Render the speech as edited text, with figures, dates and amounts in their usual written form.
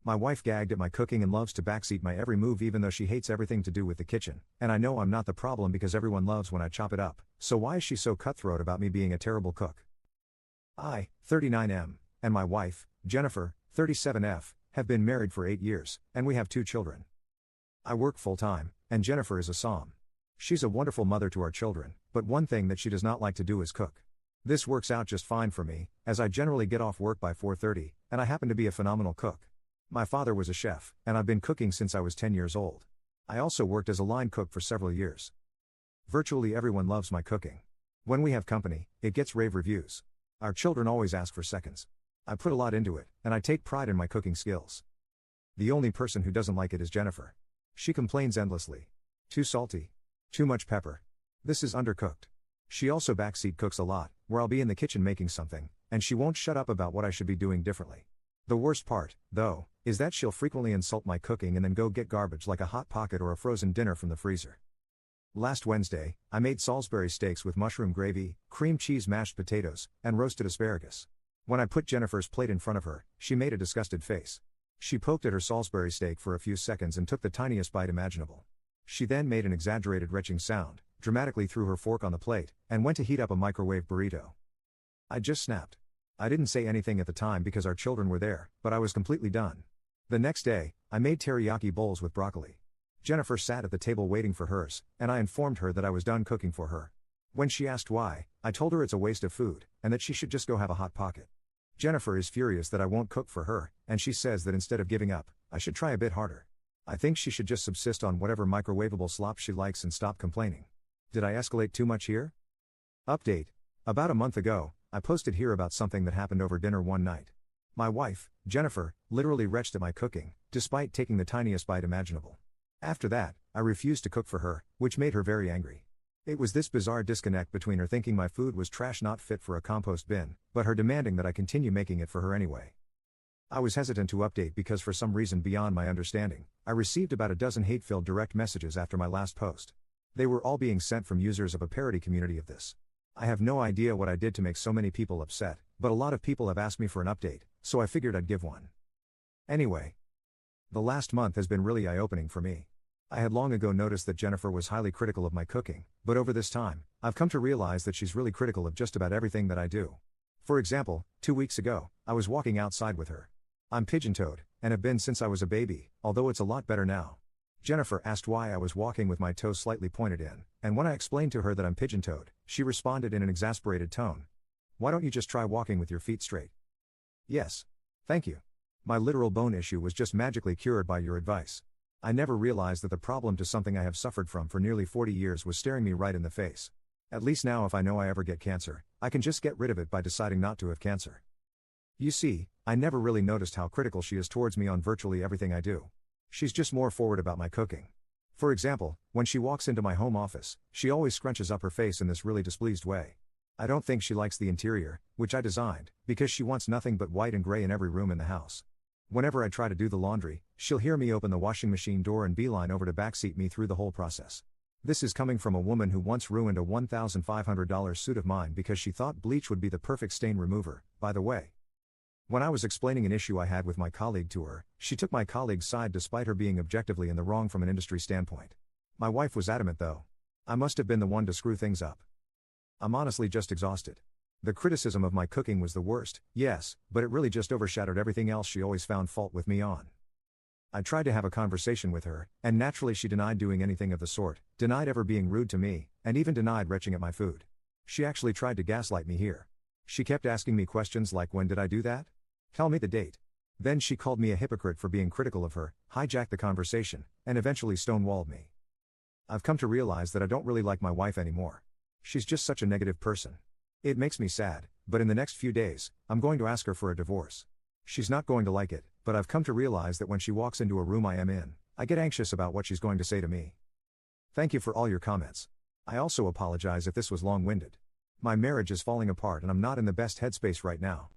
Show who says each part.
Speaker 1: My wife gagged at my cooking and loves to backseat my every move even though she hates everything to do with the kitchen, and I know I'm not the problem because everyone loves when I chop it up, so why is she so cutthroat about me being a terrible cook? I, 39M, and my wife, Jennifer, 37F, have been married for 8 years, and we have 2 children. I work full-time, and Jennifer is a som. She's a wonderful mother to our children, but one thing that she does not like to do is cook. This works out just fine for me, as I generally get off work by 4:30, and I happen to be a phenomenal cook. My father was a chef, and I've been cooking since I was 10 years old. I also worked as a line cook for several years. Virtually everyone loves my cooking. When we have company, it gets rave reviews. Our children always ask for seconds. I put a lot into it, and I take pride in my cooking skills. The only person who doesn't like it is Jennifer. She complains endlessly. Too salty. Too much pepper. This is undercooked. She also backseat cooks a lot, where I'll be in the kitchen making something, and she won't shut up about what I should be doing differently. The worst part, though, is that she'll frequently insult my cooking and then go get garbage like a Hot Pocket or a frozen dinner from the freezer. Last Wednesday, I made Salisbury steaks with mushroom gravy, cream cheese mashed potatoes, and roasted asparagus. When I put Jennifer's plate in front of her, she made a disgusted face. She poked at her Salisbury steak for a few seconds and took the tiniest bite imaginable. She then made an exaggerated retching sound, dramatically threw her fork on the plate, and went to heat up a microwave burrito. I just snapped. I didn't say anything at the time because our children were there, but I was completely done. The next day, I made teriyaki bowls with broccoli. Jennifer sat at the table waiting for hers, and I informed her that I was done cooking for her. When she asked why, I told her it's a waste of food, and that she should just go have a Hot Pocket. Jennifer is furious that I won't cook for her, and she says that instead of giving up, I should try a bit harder. I think she should just subsist on whatever microwavable slop she likes and stop complaining. Did I escalate too much here? Update. About a month ago, I posted here about something that happened over dinner one night. My wife, Jennifer, literally retched at my cooking, despite taking the tiniest bite imaginable. After that, I refused to cook for her, which made her very angry. It was this bizarre disconnect between her thinking my food was trash not fit for a compost bin, but her demanding that I continue making it for her anyway. I was hesitant to update because for some reason beyond my understanding, I received about a dozen hate-filled direct messages after my last post. They were all being sent from users of a parody community of this. I have no idea what I did to make so many people upset, but a lot of people have asked me for an update, so I figured I'd give one. Anyway. The last month has been really eye-opening for me. I had long ago noticed that Jennifer was highly critical of my cooking, but over this time, I've come to realize that she's really critical of just about everything that I do. For example, 2 weeks ago, I was walking outside with her. I'm pigeon-toed, and have been since I was a baby, although it's a lot better now. Jennifer asked why I was walking with my toes slightly pointed in, and when I explained to her that I'm pigeon-toed, she responded in an exasperated tone. Why don't you just try walking with your feet straight? Yes. Thank you. My literal bone issue was just magically cured by your advice. I never realized that the problem to something I have suffered from for nearly 40 years was staring me right in the face. At least now if I know I ever get cancer, I can just get rid of it by deciding not to have cancer. You see, I never really noticed how critical she is towards me on virtually everything I do. She's just more forward about my cooking. For example, when she walks into my home office, she always scrunches up her face in this really displeased way. I don't think she likes the interior, which I designed, because she wants nothing but white and gray in every room in the house. Whenever I try to do the laundry, she'll hear me open the washing machine door and beeline over to backseat me through the whole process. This is coming from a woman who once ruined a $1,500 suit of mine because she thought bleach would be the perfect stain remover, by the way. When I was explaining an issue I had with my colleague to her, she took my colleague's side despite her being objectively in the wrong from an industry standpoint. My wife was adamant though. I must have been the one to screw things up. I'm honestly just exhausted. The criticism of my cooking was the worst, yes, but it really just overshadowed everything else she always found fault with me on. I tried to have a conversation with her, and naturally she denied doing anything of the sort, denied ever being rude to me, and even denied retching at my food. She actually tried to gaslight me here. She kept asking me questions like, when did I do that? Tell me the date. Then she called me a hypocrite for being critical of her, hijacked the conversation, and eventually stonewalled me. I've come to realize that I don't really like my wife anymore. She's just such a negative person. It makes me sad, but in the next few days, I'm going to ask her for a divorce. She's not going to like it, but I've come to realize that when she walks into a room I am in, I get anxious about what she's going to say to me. Thank you for all your comments. I also apologize if this was long-winded. My marriage is falling apart and I'm not in the best headspace right now.